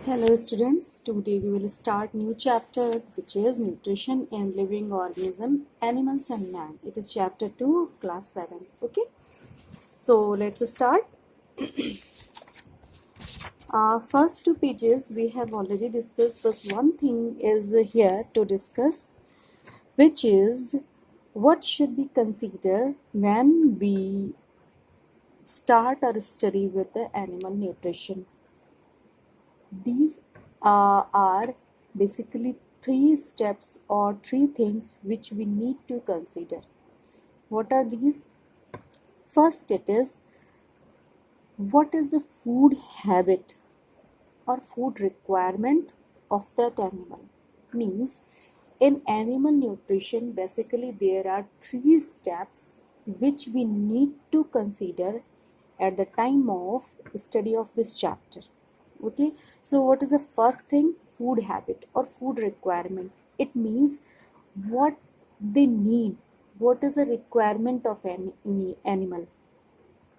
Hello students, today we will start new chapter which is nutrition in living organism, animals and man. It is chapter 2 of class 7. Okay, so let's start. First two pages we have already discussed, but one thing is here to discuss, which is what should we consider when we start our study with the animal nutrition. These are basically three steps or three things which we need to consider. What are these? First, it is what is the food habit or food requirement of that animal. Means in animal nutrition, basically there are three steps which we need to consider at the time of study of this chapter. Okay, so what is the first thing? Food habit or food requirement. It means what they need, what is the requirement of any animal.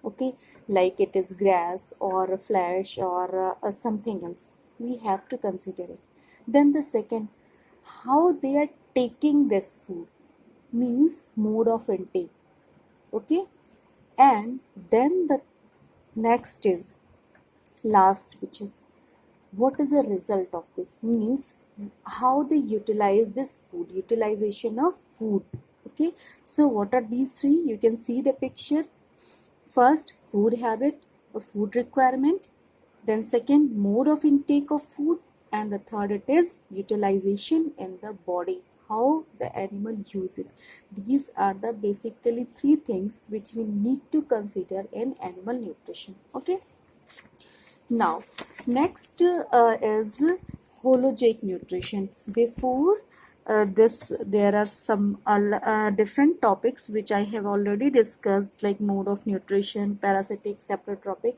Okay, like it is grass or flesh or something else, we have to consider it. Then the second, how they are taking this food, means mode of intake. Okay, and then the next is last, which is what is the result of this, means how they utilize this food, utilization of food. Okay, so what are these three? You can see the picture. First, food habit or food requirement, then second, mode of intake of food, and the third it is utilization in the body, how the animal use it. These are the basically three things which we need to consider in animal nutrition. Okay, now next is holozoic nutrition. Before this, there are some different topics which I have already discussed, like mode of nutrition, parasitic, saprotropic.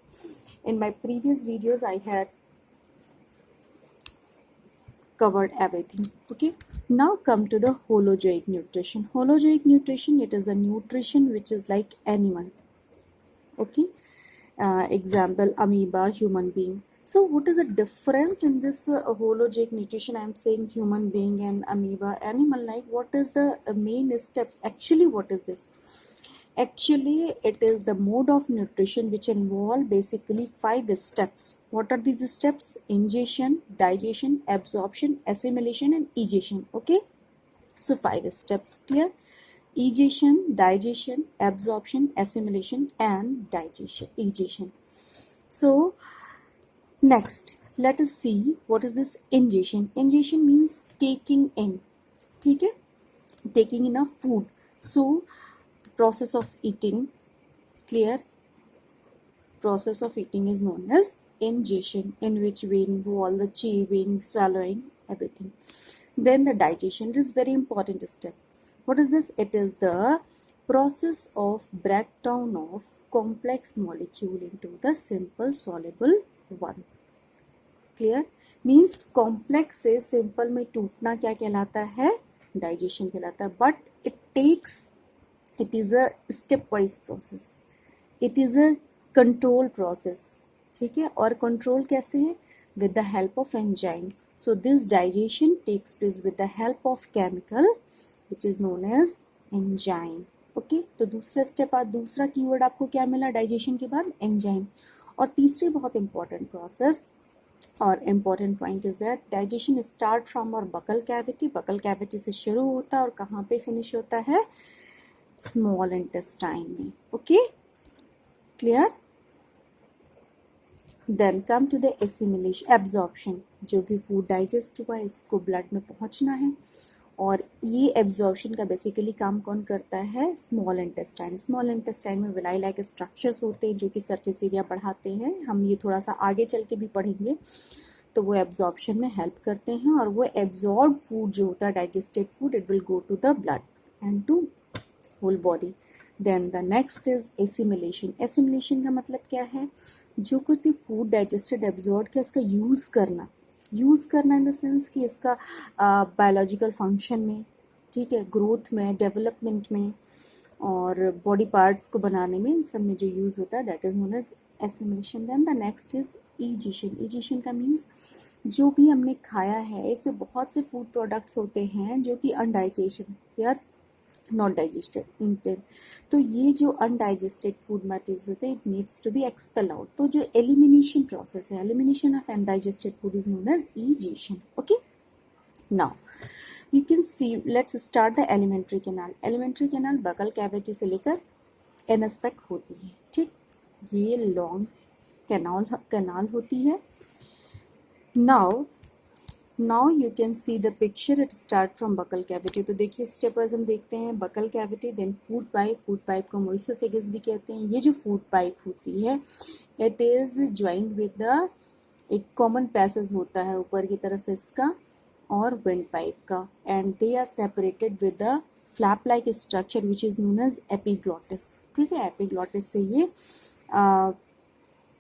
In my previous videos I had covered everything. Okay, now come to the holozoic nutrition. Holozoic nutrition, it is a nutrition which is like animal. Okay, example amoeba, human being. So what is the difference in this holozoic nutrition? I am saying human being and amoeba, animal. Like what is the main steps? Actually, what is this? Actually, it is the mode of nutrition which involve basically 5 steps. What are these steps? Ingestion, digestion, absorption, assimilation, and egestion. Okay, so 5 steps. Clear? Egestion, digestion, absorption, assimilation, and digestion. Egestion. So next, let us see what is this ingestion. Ingestion means taking in. Okay, taking in a food. So process of eating. Clear? Process of eating is known as ingestion, in which we involve the chewing, swallowing, everything. Then the digestion is very important step. What is this? It is the process of breakdown of complex molecule into the simple soluble one. Clear? Means complex से simple में टूटना क्या कहलाता है? Digestion कहलाता है. But it is a stepwise process, it is a control process. ठीक है, और कंट्रोल कैसे है? With the help of enzyme. So this digestion takes place with the help of chemical which is known as enzyme. Okay, तो दूसरा step, दूसरा keyword आपको क्या मिला डाइजेशन के बाद? एंजाइम. और तीसरी बहुत इंपॉर्टेंट प्रोसेस और important point is that digestion start from और बकल कैविटी. बकल कैविटी से शुरू होता है और कहाँ पे फिनिश होता है? स्मॉल इंटेस्टाइन में. Okay, clear? Then come to the assimilation, absorption. जो भी फूड डाइजेस्ट हुआ है इसको ब्लड में पहुंचना है, और ये एब्जॉर्प्शन का बेसिकली काम कौन करता है? Small intestine. स्मॉल इंटेस्टाइन में विलाई लाइक स्ट्रक्चर्स होते हैं जो कि सरफेस एरिया बढ़ाते हैं. हम ये थोड़ा सा आगे चल के भी पढ़ेंगे. तो वो एब्जॉर्प्शन में हेल्प करते हैं, और वो एब्जॉर्ब फूड जो होता है, digested food, it will go to the blood and to whole body. Then the next is assimilation. Assimilation का मतलब क्या है? जो कुछ भी फूड डाइजेस्टेड एब्जॉर्ब किया उसका यूज़ करना. यूज़ करना इन द सेंस कि इसका बायोलॉजिकल फंक्शन में, ठीक है, ग्रोथ में, डेवलपमेंट में, और बॉडी पार्ट्स को बनाने में, इन सब में जो यूज़ होता है, that is known as assimilation. Then the next is egestion का मीन्स जो भी हमने खाया है इसमें बहुत से फूड प्रोडक्ट्स होते हैं जो कि अनडाइजेशन या नॉट डाइजेस्टेड, तो ये जो अनडाइजेस्टेड फूड मटेरियल होते हैं it needs to be expel out. तो जो एलिमिनेशन प्रोसेस है, elimination of undigested food is known as egestion. Okay, now you can see, let's start the alimentary canal. Alimentary canal बगल cavity से लेकर anus तक होती है, ठीक। ये लॉन्ग कैनाल होती है। Now you can see the picture, it start from buccal cavity. तो देखिए स्टेप वाइज हम देखते हैं, buccal cavity, then food pipe को मोइसोफेगस भी कहते हैं। ये जो फूड पाइप होती है it is joined with the, एक कॉमन पैसेज होता है ऊपर की तरफ इसका और विंड पाइप का, and they are separated with the flap like structure which is known as epiglottis, ठीक है। एपिग्लॉटिस से ये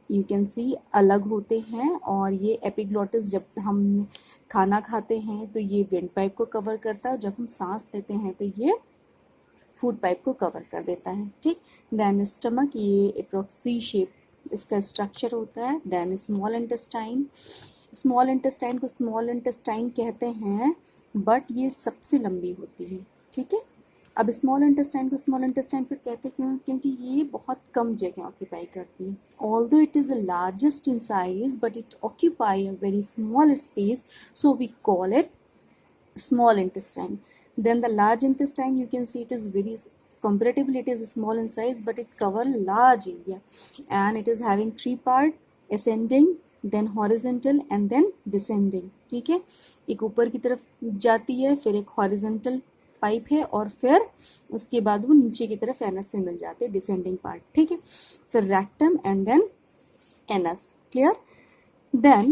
यू कैन सी अलग होते हैं, और ये एपिग्लॉटिस जब हम खाना खाते हैं तो ये विंड पाइप को कवर करता है, जब हम सांस लेते हैं तो ये फूड पाइप को कवर कर देता है, ठीक। देन स्टमक, ये अप्रोक्सी शेप इसका स्ट्रक्चर होता है। देन स्मॉल इंटेस्टाइन को स्मॉल इंटेस्टाइन कहते हैं, बट ये सबसे लंबी होती है, ठीक है। अब स्मॉल इंटेस्टाइन को स्मॉल इंटेस्टाइन फिर कहते क्यों, क्योंकि ये बहुत कम जगह ऑक्यूपाई करती है। Although it is the largest in size but it occupy a very small space, so we call it small intestine. Then the large intestine, you can see it is very, comparatively it is small in size but it cover large area, and it is having three part, ascending, then horizontal and then descending, ठीक है। एक ऊपर की तरफ जाती है, फिर एक horizontal पाइप है, और फिर उसके बाद वो नीचे की तरफ एनस से मिल जाते हैं, डिसेंडिंग पार्ट, ठीक है। फिर rectum and then anus, clear. Then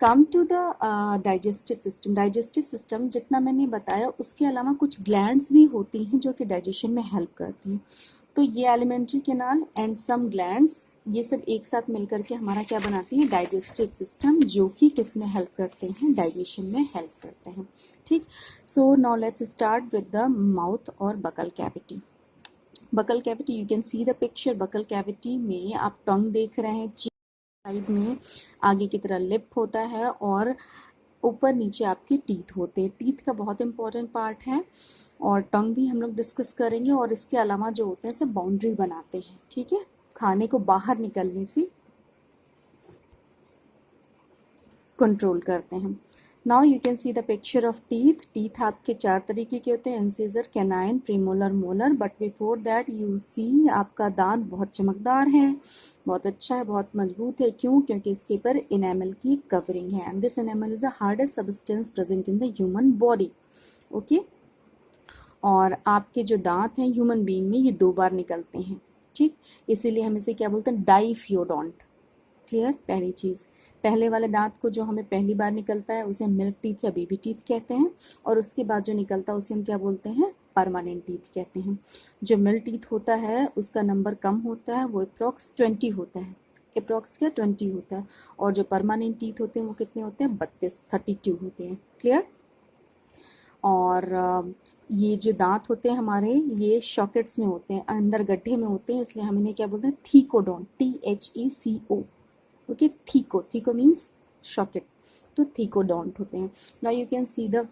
come to the digestive system. Digestive system जितना मैंने बताया उसके अलावा कुछ ग्लैंड्स भी होती हैं जो कि डाइजेशन में हेल्प करती हैं। तो ये alimentary canal and some glands, ये सब एक साथ मिलकर के हमारा क्या बनाती है, डाइजेस्टिव सिस्टम, जो कि किस में हेल्प करते हैं, डाइजेशन में हेल्प करते हैं, ठीक। So now let's start with the mouth और buccal cavity. Buccal cavity, you can see the picture. Buccal cavity में आप टंग देख रहे हैं, साइड में आगे की तरह लिप होता है, और ऊपर नीचे आपके टीथ होते हैं। टीथ का बहुत इंपॉर्टेंट पार्ट है, और टंग भी हम लोग डिस्कस करेंगे। और इसके अलावा जो होते हैं सब बाउंड्री बनाते हैं, ठीक है, खाने को बाहर निकलने से कंट्रोल करते हैं। Now you can see the picture of teeth. Teeth आपके चार तरीके के होते हैं, incisor, canine, premolar, molar. But before that you see आपका दांत बहुत चमकदार है, बहुत अच्छा है, बहुत मजबूत है। क्यों? क्योंकि इसके ऊपर इनेमल की कवरिंग है, and this enamel is the hardest substance present in the human body, okay. और आपके जो दांत हैं ह्यूमन बीइंग में, ये 2 बार निकलते हैं, ठीक। इसीलिए हम इसे क्या बोलते हैं, डाइफियोडोंट, क्लियर। पहली चीज़, पहले वाले दांत को जो हमें पहली बार निकलता है उसे मिल्क टीथ या बेबी टीथ कहते हैं, और उसके बाद जो निकलता है उसे हम क्या बोलते हैं, परमानेंट टीथ कहते हैं। जो मिल्क टीथ होता है उसका नंबर कम होता है, वो अप्रॉक्स 20 होता है, अप्रॉक्स क्या 20 होता है। और जो परमानेंट टीथ होते हैं वो कितने होते हैं, 32 होते हैं, क्लियर। और ये जो दांत होते हैं हमारे, ये शॉकेट्स में होते हैं, अंदर गड्ढे में होते हैं, इसलिए हम इन्हें क्या बोलते हैं, thecodont, THECO, okay. Theco means socket, तो थीकोडोंट होते हैं। Now you can see the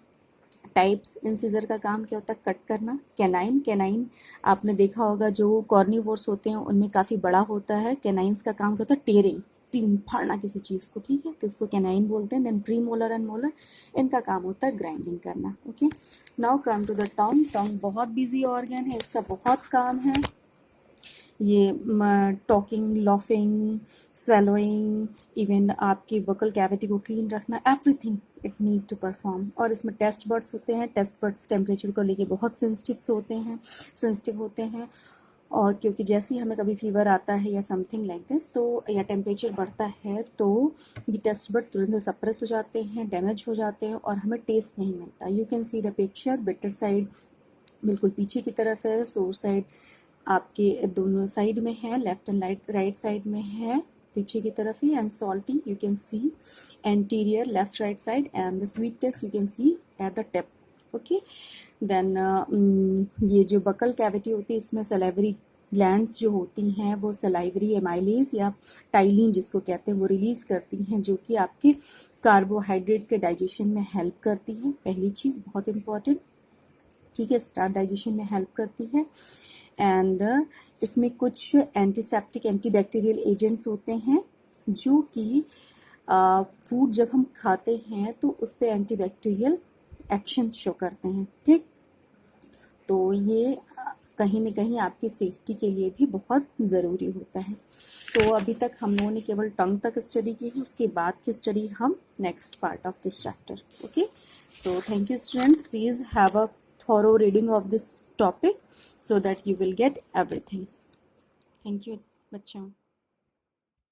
types. Incisor का काम क्या होता है, कट करना। कैनाइन आपने देखा होगा, जो कॉर्निवोर्स होते हैं उनमें काफ़ी बड़ा होता है। कैनाइन्स का काम क्या होता है, टेयरिंग, फाड़ना किसी चीज़ को, ठीक है, तो इसको कैनाइन बोलते हैं। Then premolar and molar, इनका काम होता है ग्राइंडिंग करना, okay. Now come to the tongue. Tongue बहुत बिजी ऑर्गन है, इसका बहुत काम है। ये टॉकिंग, लॉफिंग, स्वेलोइंग, इवन आपकी वोकल कैविटी को क्लीन रखना, everything it needs to perform. और इसमें टेस्ट बर्ड्स होते हैं। टेस्ट बर्ड्स टेम्परेचर को लेके बहुत सेंसिटिव होते हैं, और क्योंकि जैसे ही हमें कभी फीवर आता है या समथिंग लाइक दिस, तो या टेम्परेचर बढ़ता है, तो ये टेस्ट बर्ड तुरंत सप्रेस हो जाते हैं, डैमेज हो जाते हैं, और हमें टेस्ट नहीं मिलता। You can see the picture, bitter side बिल्कुल पीछे की तरफ है, सोर साइड आपके दोनों साइड में है, लेफ्ट एंड राइट साइड में है, पीछे की तरफ ही। And salty you can see anterior, left right side, and the sweet taste you can see at the tip, okay. Then ये जो बकल कैविटी होती है इसमें सलेवरी ग्लैंड्स जो होती हैं वो सलाइवरी एमाइलेज या टाइलिन जिसको कहते हैं वो रिलीज करती हैं, जो कि आपके कार्बोहाइड्रेट के डाइजेशन में हेल्प करती है। पहली चीज़ बहुत इंपॉर्टेंट, ठीक है, स्टार्ट डाइजेशन में हेल्प करती है। एंड इसमें कुछ एंटीसेप्टिक एंटीबैक्टीरियल एजेंट्स होते हैं जो कि फूड जब हम खाते हैं तो उस पर एंटीबैक्टीरियल एक्शन शो करते हैं, ठीक। तो ये कहीं न कहीं आपकी सेफ्टी के लिए भी बहुत ज़रूरी होता है। तो अभी तक हम लोगों ने केवल टंग तक स्टडी की है, उसके बाद की स्टडी हम next part of this chapter. Okay, so thank you students, please have a thorough reading of this topic so that you will get everything. Thank you बच्चों।